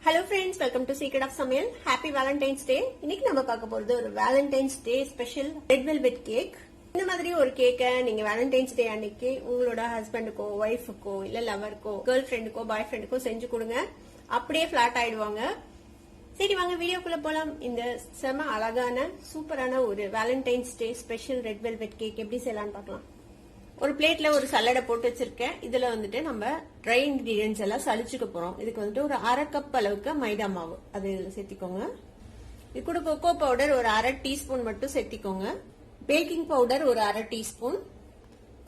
Hello friends, welcome to Secret of Samayal. Happy Valentine's Day. இன்னைக்கு நம்ம பார்க்க போறது ஒரு Valentine's Day special red velvet cake. இந்த மாதிரி ஒரு கேக்கை நீங்க வேலண்டைன்ஸ் டே அன்னைக்கு உங்களோட ஹஸ்பண்டுக்கோ ஒய்ஃபுக்கோ இல்ல லவருக்கோ கேர்ள் ஃப்ரெண்டுக்கோ பாய் ஃப்ரெண்டுக்கோ செஞ்சு கொடுங்க. அப்படியே ஃபிளாட் ஆயிடுவாங்க. சரி வாங்க வீடியோக்குள்ள போலாம். இந்த செம அழகான சூப்பரான ஒரு Valentine's day special red velvet cake எப்படி செய்யலாம்னு பார்க்கலாம். ஒரு பிளேட்ல ஒரு சலடை போட்டு வச்சிருக்கேன். இதுல வந்துட்டு நம்ம ட்ரை இன்கிரீடியன்ஸ் எல்லாம் சலிச்சுக்க போறோம். இதுக்கு வந்துட்டு ஒரு அரை கப் அளவுக்கு மைதா மாவு அது சேர்த்திக்கோங்க. இது கூட கொக்கோ பவுடர் ஒரு அரை டீஸ்பூன் மட்டும் சேர்த்திக்கோங்க. பேக்கிங் பவுடர் ஒரு அரை டீஸ்பூன்,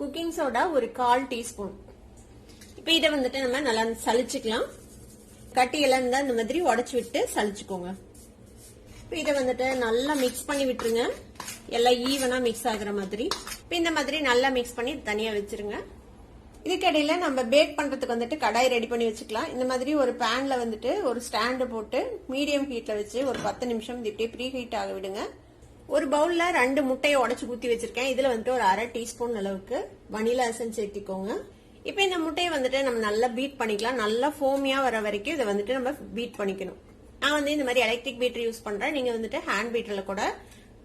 குக்கிங் சோடா ஒரு 1/4 டீஸ்பூன். இப்ப இதை வந்துட்டு நம்ம நல்லா சலிச்சுக்கலாம். கட்டி எல்லாம் இருந்தா இந்த மாதிரி உடைச்சு விட்டு சலிச்சுக்கோங்க. இப்ப இதை வந்துட்டு நல்லா மிக்ஸ் பண்ணி விட்டுருங்க. எல்லாம் ஈவனா மிக்ஸ் ஆகுற மாதிரி. இப்ப இந்த மாதிரி நல்லா மிக்ஸ் பண்ணி தனியா வச்சிருங்க. இதுக்கடையில நம்ம பேக் பண்றதுக்கு வந்துட்டு கடாய் ரெடி பண்ணி வச்சுக்கலாம். இந்த மாதிரி ஒரு பேன்ல வந்துட்டு ஒரு ஸ்டாண்டு போட்டு மீடியம் ஹீட்ல வச்சு ஒரு 10 நிமிஷம் இப்படியே ப்ரீ ஹீட் ஆக விடுங்க. ஒரு பவுல்ல 2 முட்டையை உடைச்சு ஊத்தி வச்சிருக்கேன். இதுல வந்துட்டு ஒரு அரை டீஸ்பூன் அளவுக்கு வனிலா எசன்ஸ் சேர்த்திக்கோங்க. இப்ப இந்த முட்டையை வந்துட்டு நம்ம நல்லா பீட் பண்ணிக்கலாம். நல்லா ஃபோமியா வர வரைக்கும் இதை வந்துட்டு நம்ம பீட் பண்ணிக்கணும். நான் வந்து இந்த மாதிரி எலக்ட்ரிக் பீட்டர் யூஸ் பண்றேன். நீங்க வந்துட்டு ஹேண்ட் பீட்டர்ல கூட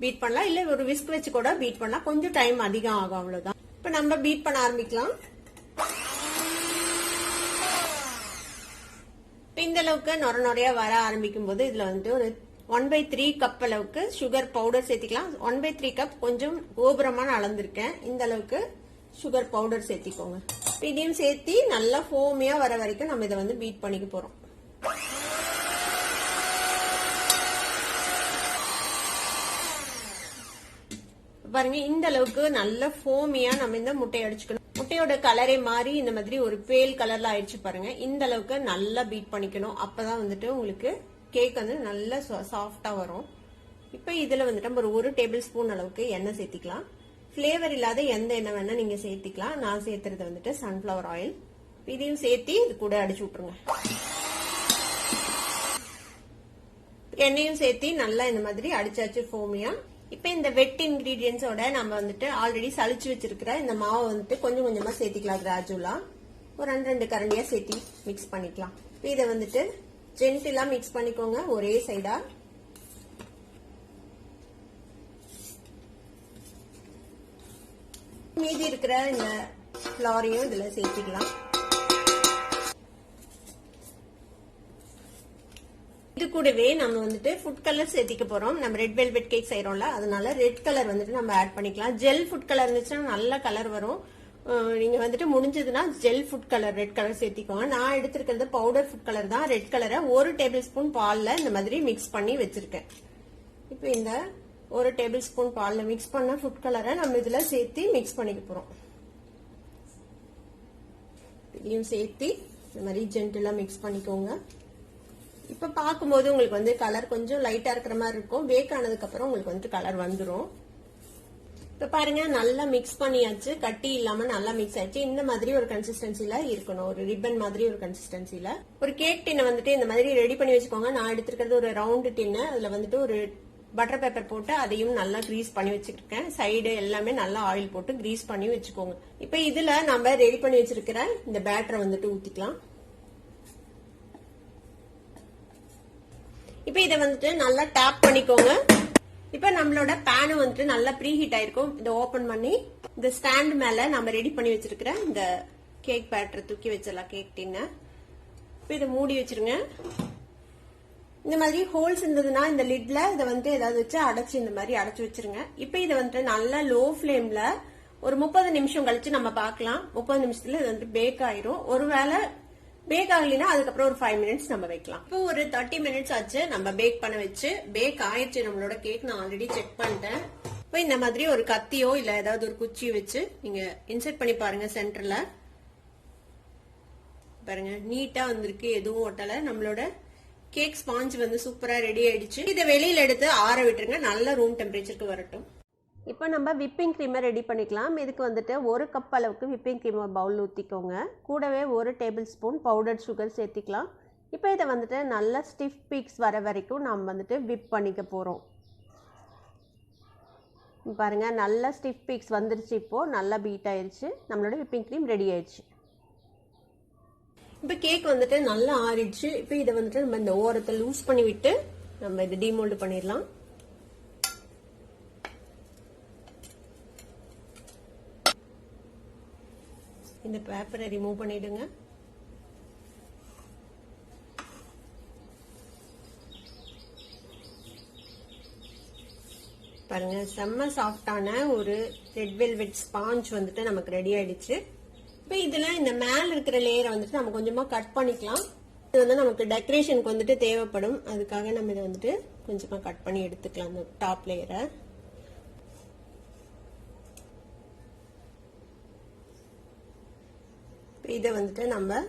பீட் பண்ணலாம், இல்ல ஒரு விஸ்க் வச்சு கூட பீட் பண்ணலாம். கொஞ்சம் டைம் அதிகம் ஆகும், அவ்வளவுதான். இப்ப நம்ம பீட் பண்ண ஆரம்பிக்கலாம். இந்த அளவுக்கு நொறையா வர ஆரம்பிக்கும் போது இதுல வந்துட்டு ஒரு 1/3 கப் அளவுக்கு சுகர் பவுடர் சேர்த்திக்கலாம். 1/3 கப் கொஞ்சம் கோபுரமான அளந்திருக்கேன். இந்த அளவுக்கு சுகர் பவுடர் சேர்த்திக்கோங்க. இதையும் சேர்த்தி நல்லா ஃபோமியா வர வரைக்கும் நம்ம இதை வந்து பீட் பண்ணிக்க போறோம். பாருங்க, இந்த அளவுக்கு நல்ல ஃபோமியா நம்ம இந்த முட்டையை அடிச்சுக்கணும். முட்டையோட கலரே மாறி இந்த மாதிரி ஒரு பேல் கலர்ல ஆயிடுச்சு பாருங்க. இந்த அளவுக்கு நல்லா பீட் பண்ணிக்கணும். அப்பதான் வந்துட்டு உங்களுக்கு கேக் வந்து நல்ல சாஃப்டா வரும். இப்ப இதுல வந்துட்டு நம்ம ஒரு 1 டேபிள் ஸ்பூன் அளவுக்கு எண்ணெய் சேர்த்திக்கலாம். பிளேவர் இல்லாத எந்த எண்ணெய் வேணா நீங்க சேர்த்திக்கலாம். நான் சேர்த்துறது வந்துட்டு சன்ஃபிளவர் ஆயில். இதையும் சேர்த்தி இது கூட அடிச்சு விட்டுருங்க. எண்ணெயும் சேர்த்தி நல்லா இந்த மாதிரி அடிச்சாச்சு ஃபோமியா. இப்ப இந்த வெட் இன்கிரீடியன்ஸோட நம்ம வந்துட்டு ஆல்ரெடி சளிச்சு வச்சிருக்கிற இந்த மாவை வந்துட்டு கொஞ்சம் கொஞ்சமா சேர்த்திக்கலாம். கிராஜுவலா ஒரு 2 கரண்டியா சேர்த்தி மிக்ஸ் பண்ணிக்கலாம். இதை வந்துட்டு ஜென்டிலா மிக்ஸ் பண்ணிக்கோங்க ஒரே சைடா. மீதி இருக்கிற இந்த ஃப்ளாரையும் இதுல சேர்த்திக்கலாம். இது கூடவே நம்ம வந்துட்டு ஃபுட் கலர் சேர்த்திக்க போறோம். நம்ம ரெட் வெல்வெட் கேக் செய்யறோம்ல, அதனால ரெட் கலர் வந்துட்டு நம்ம ஆட் பண்ணிக்கலாம். ஜெல் ஃபுட் கலர் இருந்துச்சுன்னா நல்ல கலர் வரும். நீங்க வந்துட்டு முடிஞ்சதுன்னா gel food colour red colour சேர்த்திக்கோங்க. நான் எடுத்திருக்கிறது பவுடர் ஃபுட் கலர் தான். ரெட் கலரை 1 டேபிள் ஸ்பூன் பால்ல இந்த மாதிரி மிக்ஸ் பண்ணி வச்சிருக்கேன். இப்போ இந்த 1 டேபிள் ஸ்பூன் பால்ல மிக்ஸ் பண்ண ஃபுட் கலரை நம்ம இதுல சேர்த்தி மிக்ஸ் பண்ணிக்க போறோம். இதையும் சேர்த்தி இந்த மாதிரி ஜென்டிலா மிக்ஸ் பண்ணிக்கோங்க. இப்ப பாக்கும்போது உங்களுக்கு வந்து கலர் கொஞ்சம் லைட்டா இருக்கிற மாதிரி இருக்கும். பேக் ஆனதுக்கு அப்புறம் உங்களுக்கு வந்து கலர் வந்துடும். இப்ப பாருங்க, நல்லா மிக்ஸ் பண்ணியாச்சு. கட்டி இல்லாம நல்லா மிக்ஸ் ஆயிடுச்சு. இந்த மாதிரி ஒரு கன்சிஸ்டன்சில இருக்கணும். ஒரு ரிப்பன் மாதிரி ஒரு கன்சிஸ்டன்சில. ஒரு கேக் டின்னை வந்துட்டு இந்த மாதிரி ரெடி பண்ணி வச்சுக்கோங்க. நான் எடுத்திருக்கிறது ஒரு ரவுண்ட் டின்னு. அதுல வந்துட்டு ஒரு பட்டர் பேப்பர் போட்டு அதையும் நல்லா கிரீஸ் பண்ணி வச்சிருக்கேன். சைடு எல்லாமே நல்லா ஆயில் போட்டு கிரீஸ் பண்ணி வச்சுக்கோங்க. இப்ப இதுல நம்ம ரெடி பண்ணி வச்சிருக்கிற இந்த பேட்டரை வந்துட்டு ஊத்திக்கலாம். இப்ப இதை வந்துட்டு நல்லா டேப் பண்ணிக்கோங்க. இப்ப நம்மளோட பேனும் வந்துட்டு நல்லா ப்ரீ ஹீட் ஆயிருக்கும். இதை ஓபன் பண்ணி இந்த ஸ்டாண்ட் மேல நம்ம ரெடி பண்ணி வச்சிருக்கிற இந்த கேக் பேட்டரை தூக்கி வச்சிடலாம். கேக் டின்ன இப்ப இதை மூடி வச்சிருங்க. இந்த மாதிரி ஹோல்ஸ் இருந்ததுன்னா இந்த லிட்ல இதை வந்துட்டு ஏதாவது வச்சு அடைச்சு இந்த மாதிரி அடைச்சு வச்சிருங்க. இப்ப இதை வந்துட்டு நல்லா லோ ஃபிளேம்ல ஒரு 30 நிமிஷம் கழிச்சு நம்ம பார்க்கலாம். 30 நிமிஷத்துல இது வந்துட்டு பேக் ஆயிரும். ஒருவேளை பேக் ஆகலைன்னா அதுக்கப்புறம் ஒரு 5 மினிட்ஸ் நம்ம வைக்கலாம். இப்போ ஒரு 30 மினிட்ஸ் ஆச்சு நம்ம பேக் பண்ண வச்சு. பேக் ஆயிடுச்சு நம்மளோட கேக். நான் ஆல்ரெடி செக் பண்ணிட்டேன். இப்போ இந்த மாதிரி ஒரு கத்தியோ இல்ல ஏதாவது ஒரு குச்சியோ வச்சு நீங்க இன்சர்ட் பண்ணி பாருங்க. சென்டர்ல பாருங்க, நீட்டா வந்திருக்கு, எதுவும் ஒட்டல. நம்மளோட கேக் ஸ்பாஞ்ச் வந்து சூப்பரா ரெடி ஆயிடுச்சு. இதை வெளியில எடுத்து ஆற விட்டுருங்க. நல்ல ரூம் டெம்பரேச்சருக்கு வரட்டும். இப்போ நம்ம விப்பிங் க்ரீமை ரெடி பண்ணிக்கலாம். இதுக்கு வந்துட்டு 1 கப் அளவுக்கு விப்பிங் க்ரீமை பவுல் ஊற்றிக்கோங்க. கூடவே 1 டேபிள் ஸ்பூன் பவுடர் சுகர் சேர்த்திக்கலாம். இப்போ இதை வந்துட்டு நல்லா ஸ்டிஃப் பீக்ஸ் வர வரைக்கும் நம்ம வந்துட்டு விப் பண்ணிக்க போகிறோம். பாருங்க, நல்லா ஸ்டிஃப் பீக்ஸ் வந்துருச்சு. இப்போ நல்லா பீட் ஆயிடுச்சு. நம்மளோட விப்பிங் க்ரீம் ரெடி ஆயிடுச்சு. இப்போ கேக் வந்துட்டு நல்லா ஆறிடுச்சு. இப்போ இதை வந்துட்டு நம்ம இந்த ஓரத்தை லூஸ் பண்ணி விட்டு நம்ம இதை டீமோல்டு பண்ணிடலாம். இந்த பேப்பரை ரிமூவ் பண்ணிடுங்க. பாருங்க, செம்ம சாஃப்டான ஒரு ரெட் வெல்வெட் ஸ்பாஞ்ச் வந்துட்டு நமக்கு ரெடி ஆயிடுச்சு. இப்போ இதுல இந்த மேல இருக்கிற லேயரை வந்துட்டு நம்ம கொஞ்சமா கட் பண்ணிக்கலாம். இது வந்து நமக்கு டெக்கரேஷனுக்கு வந்துட்டு தேவைப்படும். அதுக்காக நம்ம இதை வந்துட்டு கொஞ்சமா கட் பண்ணி எடுத்துக்கலாம் இந்த டாப் லேயரை. இதை வந்துட்டு நம்ம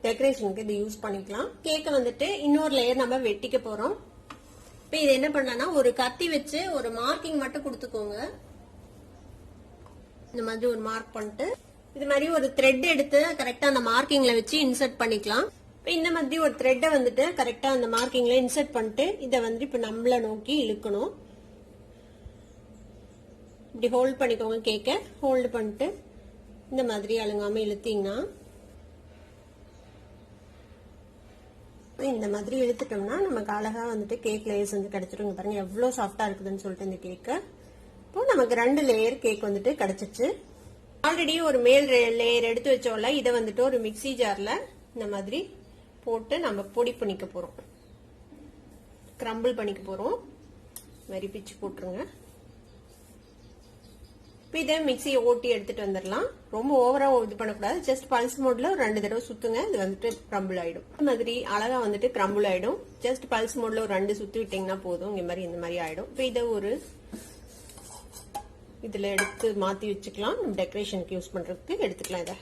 டெக்கரேஷனுக்கு இதை யூஸ் பண்ணிக்கலாம். கேக்கை வந்துட்டு இன்னொரு லேயர் நம்ம வெட்டிக்க போறோம். இப்போ இது என்ன பண்ணலாம்னா ஒரு கத்தி வச்சு ஒரு மார்க்கிங் மட்டும் கொடுத்துக்கோங்க. இந்த மாதிரி ஒரு மார்க் பண்ணிட்டு இது மாதிரி ஒரு த்ரெட் எடுத்து கரெக்டா அந்த மார்க்கிங்ல வச்சு இன்சர்ட் பண்ணிக்கலாம். இப்போ இந்த மாதிரி ஒரு த்ரெட்டை வந்துட்டு கரெக்டா அந்த மார்க்கிங்ல இன்சர்ட் பண்ணிட்டு இதை வந்து இப்போ நம்மள நோக்கி இழுக்கணும். இப்படி ஹோல்ட் பண்ணிக்கோங்க. கேக்க ஹோல்டு பண்ணிட்டு இந்த மாதிரி அழுங்காம இழுத்தீங்கன்னா இந்த மாதிரி இழுத்துட்டோம்னா நமக்கு அழகா வந்துட்டு கேக் லேயர்ஸ் வந்து கிடைச்சிருங்க. பாருங்க எவ்வளவு சாஃப்டா இருக்குதுன்னு சொல்லிட்டு இந்த கேக்கு. இப்போ நமக்கு 2 லேயர் கேக் வந்துட்டு கிடைச்சிச்சு. ஆல்ரெடி ஒரு மேல் லேயர் எடுத்து வச்சோம்ல, இதை வந்துட்டு ஒரு மிக்ஸி ஜார்ல இந்த மாதிரி போட்டு நம்ம பொடி பண்ணிக்க போறோம். கிரம்பிள் பண்ணிக்க போறோம். மாதிரி பிச்சு போட்டுருங்க. இப்போ இதை மிக்சியை ஓட்டி எடுத்துட்டு வந்துடலாம். ரொம்ப ஓவரா இது பண்ணக்கூடாது. ஜஸ்ட் பல்ஸ் மோட்ல ஒரு 2 தடவை சுத்துங்க. இது வந்துட்டு கிரம்பிள் ஆயிடும். இந்த மாதிரி அழகா வந்துட்டு கிரம்பிள் ஆயிடும். ஜஸ்ட் பல்ஸ் மோட்ல ஒரு 2 சுத்தி விட்டீங்கன்னா போதும். இந்த மாதிரி ஆயிடும். இப்போ இதை ஒரு இதுல எடுத்து மாத்தி வச்சுக்கலாம். நம்ம டெக்கரேஷனுக்கு யூஸ் பண்றதுக்கு எடுத்துக்கலாம். இதை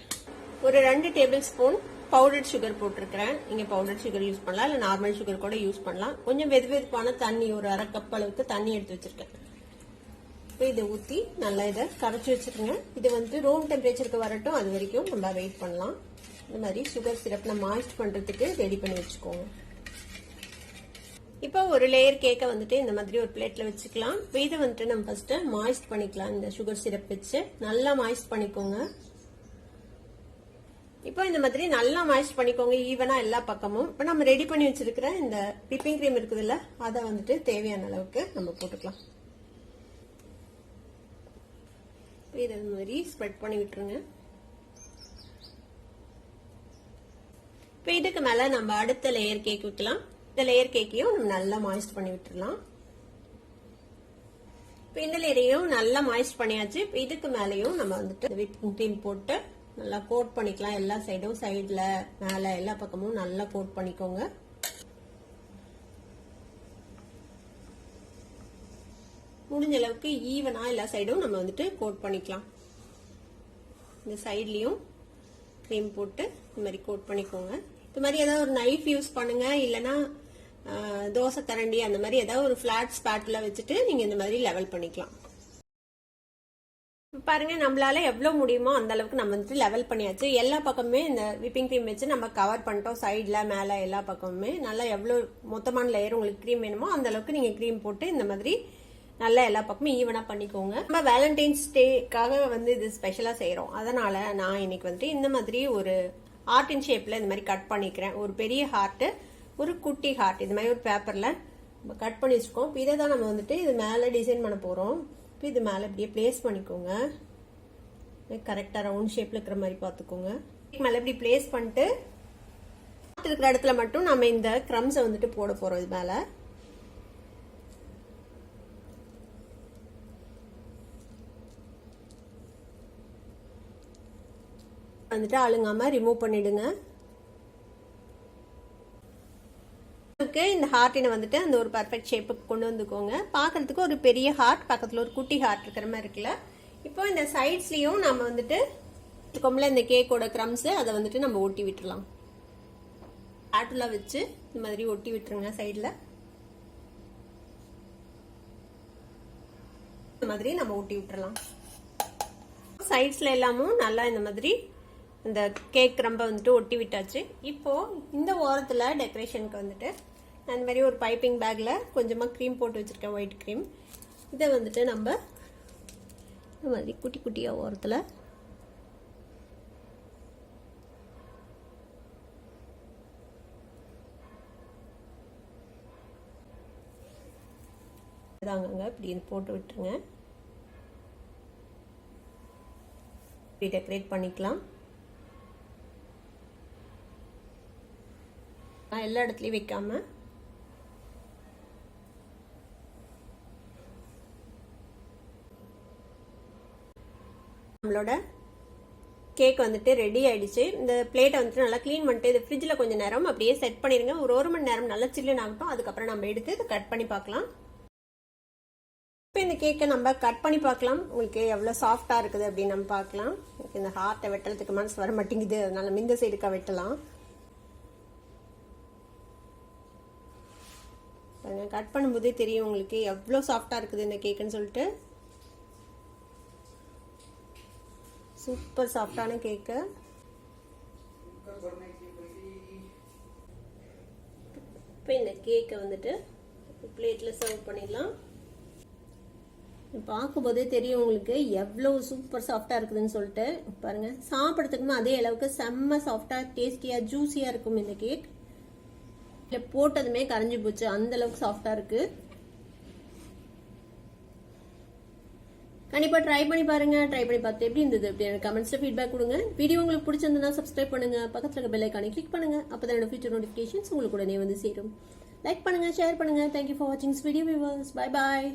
ஒரு 2 டேபிள் ஸ்பூன் பவுடர் சுகர் போட்டிருக்கிறேன். நீங்க பவுடர் சுகர் யூஸ் பண்ணலாம், இல்ல நார்மல் சுகர் கூட யூஸ் பண்ணலாம். கொஞ்சம் வெதுவெதுப்பான தண்ணி ஒரு 1/2 கப் அளவுக்கு தண்ணி எடுத்து வச்சிருக்கேன். இப்போ இதை ஊற்றி நல்லா இதை கரைச்சி வச்சுருங்க. இது வந்து ரூம் டெம்பரேச்சருக்கு வரட்டும். அது வரைக்கும் நம்ம வெயிட் பண்ணலாம். இந்த மாதிரி சுகர் சிரப் நம்ம மாய்ஸ்ட் பண்ணுறதுக்கு ரெடி பண்ணி வச்சுக்கோங்க. இப்போ ஒரு லேயர் கேக்கை வந்துட்டு இந்த மாதிரி ஒரு பிளேட்ல வச்சுக்கலாம். இப்போ இதை வந்துட்டு நம்ம ஃபர்ஸ்ட் மாய்ஸ்ட் பண்ணிக்கலாம். இந்த சுகர் சிரப் வச்சு நல்லா மாய்ஸ்ட் பண்ணிக்கோங்க. இப்போ இந்த மாதிரி நல்லா மாய்ஸ்ட் பண்ணிக்கோங்க ஈவனா எல்லா பக்கமும். இப்போ நம்ம ரெடி பண்ணி வச்சிருக்கிற இந்த விப்பிங் கிரீம் இருக்குதுல்ல, அதை வந்துட்டு தேவையான அளவுக்கு நம்ம போட்டுக்கலாம். இதை மாதிரி ஸ்ப்ரெட் பண்ணி விட்டுருங்க. இப்போ இதுக்கு மேல நம்ம அடுத்த லேயர் கேக் வைக்கலாம். இந்த லேயர் கேக்கையும் நம்ம நல்லா மாய்ஸ்ட் பண்ணி விட்டுறலாம். இப்போ இந்த லேயரையும் நல்லா மாய்ஸ்ட் பண்ணியாச்சு. இப்போ இதுக்கு மேலேயும் நம்ம வந்துட்டு விப்பிங் கிரீம் போட்டு நல்லா கோட் பண்ணிக்கலாம். எல்லா சைடும், சைடுல, மேல எல்லா பக்கமும் நல்லா கோட் பண்ணிக்கோங்க. முடிஞ்ச அளவுக்கு ஈவனா எல்லா சைடும் நம்ம வந்துட்டு கோட் பண்ணிக்கலாம். இந்த சைட்லயும் கிரீம் போட்டு இந்த மாதிரி கோட் பண்ணிக்கோங்க. இந்த மாதிரி ஏதாவது ஒரு நைஃப் யூஸ் பண்ணுங்க, இல்லனா தோசை கரண்டி அந்த மாதிரி ஏதாவது ஒரு பிளாட் ஸ்பாட்ல வச்சுட்டு நீங்க இந்த மாதிரி லெவல் பண்ணிக்கலாம். பாருங்க, நம்மளால எவ்வளவு முடியுமோ அந்த அளவுக்கு நம்ம வந்துட்டு லெவல் பண்ணியாச்சு. எல்லா பக்கமுமே இந்த விப்பிங் கிரீம் வச்சு நம்ம கவர் பண்ணிட்டோம். சைட்ல, மேல எல்லா பக்கமுமே நல்லா எவ்வளவு மொத்தமான லேயர் உங்களுக்கு கிரீம் வேணுமோ அந்த அளவுக்கு நீங்க கிரீம் போட்டு இந்த மாதிரி நல்லா எல்லா பக்கமும் ஈவனா பண்ணிக்கோங்க. நம்ம வேலண்டைன்ஸ் டேக்காக வந்து இது ஸ்பெஷலா செய்யறோம். அதனால நான் இன்னைக்கு வந்துட்டு இந்த மாதிரி ஒரு ஹார்ட் இன் ஷேப்ல இந்த மாதிரி கட் பண்ணிக்கிறேன். ஒரு பெரிய ஹார்ட், ஒரு குட்டி ஹார்ட், இது மாதிரி ஒரு பேப்பர்ல கட் பண்ணி வச்சுக்கோம். இதை தான் நம்ம வந்துட்டு இது மேல டிசைன் பண்ண போறோம். இப்போ இது மேல இப்படியே பிளேஸ் பண்ணிக்கோங்க. கரெக்டா ரவுண்ட் ஷேப்ல இருக்கிற மாதிரி பாத்துக்கோங்க. மேல இப்படி பிளேஸ் பண்ணிட்டு இருக்கிற இடத்துல மட்டும் நம்ம இந்த கிரம்ஸை வந்துட்டு போட போறோம். இது மேல வந்துட்டு அழுங்காம ரிமூவ் பண்ணிடுங்க. இந்த ஹார்ட்டினை வந்துட்டு அந்த ஒரு பர்ஃபெக்ட் ஷேப்புக்கு கொண்டு வந்துக்கோங்க. பாக்குறதுக்கு ஒரு பெரிய ஹார்ட் பக்கத்துல ஒரு குட்டி ஹார்ட் இருக்கிற மாதிரி இருக்குல்ல. இப்போ இந்த சைட்ஸ்லயும் நம்ம வந்துட்டு கொம்பல இந்த கேக்கோட கிரம்ஸ் அதை வந்துட்டு நம்ம ஒட்டி விட்டுறலாம். ஆட்டுல வச்சு இந்த மாதிரி ஒட்டி விட்டுருங்க. சைட்ல இந்த மாதிரி நம்ம ஒட்டி விட்டுறலாம். சைட்ஸ்ல எல்லாமும் நல்லா இந்த மாதிரி இந்த கேக் கிரம்ப வந்துட்டு ஒட்டி விட்டாச்சு. இப்போ இந்த ஓரத்துல டெக்கரேஷனுக்கு வந்துட்டு அந்த மாதிரி ஒரு பைப்பிங் பேக்ல கொஞ்சமா க்ரீம் போட்டு வச்சிருக்கேன், ஒயிட் க்ரீம். இதை வந்துட்டு நம்ம இந்த மாதிரி குட்டி குட்டியா ஓரத்துல தாங்க இப்படி போட்டு விட்டுருங்க. இப்படி டெக்கரேட் பண்ணிக்கலாம். எல்லா இடத்துலையும் வைக்காம நம்மளோட கேக் வந்துட்டு ரெடி ஆயிடுச்சு. இந்த பிளேட்டை வந்துட்டு நல்லா க்ளீன் பண்ணிட்டு இது ஃப்ரிட்ஜில் கொஞ்சம் நேரம் அப்படியே செட் பண்ணிடுங்க. ஒரு மணி நேரம் நல்லா சில்லுன்னு ஆகட்டும். அதுக்கப்புறம் நம்ம எடுத்து இதை கட் பண்ணி பார்க்கலாம். இப்போ இந்த கேக்கை நம்ம கட் பண்ணி பார்க்கலாம். உங்களுக்கு எவ்வளோ சாஃப்டாக இருக்குது அப்படின்னு நம்ம பார்க்கலாம். இந்த ஹார்ட்டை வெட்டுறதுக்கு மனசு வர மாட்டேங்குது, அதனால இந்த சைடுக்கா வெட்டலாம். கட் பண்ணும்போதே தெரியும் உங்களுக்கு எவ்வளோ சாஃப்டாக இருக்குது இந்த கேக்குன்னு சொல்லிட்டு. சூப்பர் சாஃப்டான கேக்கு. இப்போ இந்த கேக்கை வந்துட்டு பிளேட்டில் சர்வ் பண்ணிடலாம். பார்க்கும்போதே தெரியும் உங்களுக்கு எவ்வளோ சூப்பர் சாஃப்டாக இருக்குதுன்னு சொல்லிட்டு. பாருங்க, சாப்பிட்றதுக்குமே அதே அளவுக்கு செம்ம சாஃப்டாக டேஸ்டியாக ஜூஸியாக இருக்கும் இந்த கேக். இல்லை போட்டதுமே கரைஞ்சி போச்சு, அந்த அளவுக்கு சாஃப்டாக இருக்கு. கண்டிப்பா ட்ரை பண்ணி பாருங்க. ட்ரை பண்ணி பார்த்து எப்படி இருந்தது அப்படின்னு கமெண்ட்ஸ்ல ஃபீட்பேக் கொடுங்க. வீடியோ உங்களுக்கு பிடிச்சிருந்தா சப்ஸ்கிரைப் பண்ணுங்க, பக்கத்துல இருக்க பெல் ஐகானை கிளிக் பண்ணுங்க. அப்பதான் என்னோட ஃபியூச்சர் நோட்டிஃபிகேஷன்ஸ் உங்களுக்கு உடனே வந்து சேரும். லைக் பண்ணுங்க, ஷேர் பண்ணுங்க. தேங்க்யூ ஃபார் வாட்சிங் வீடியோ வியூவர்ஸ். Bye bye.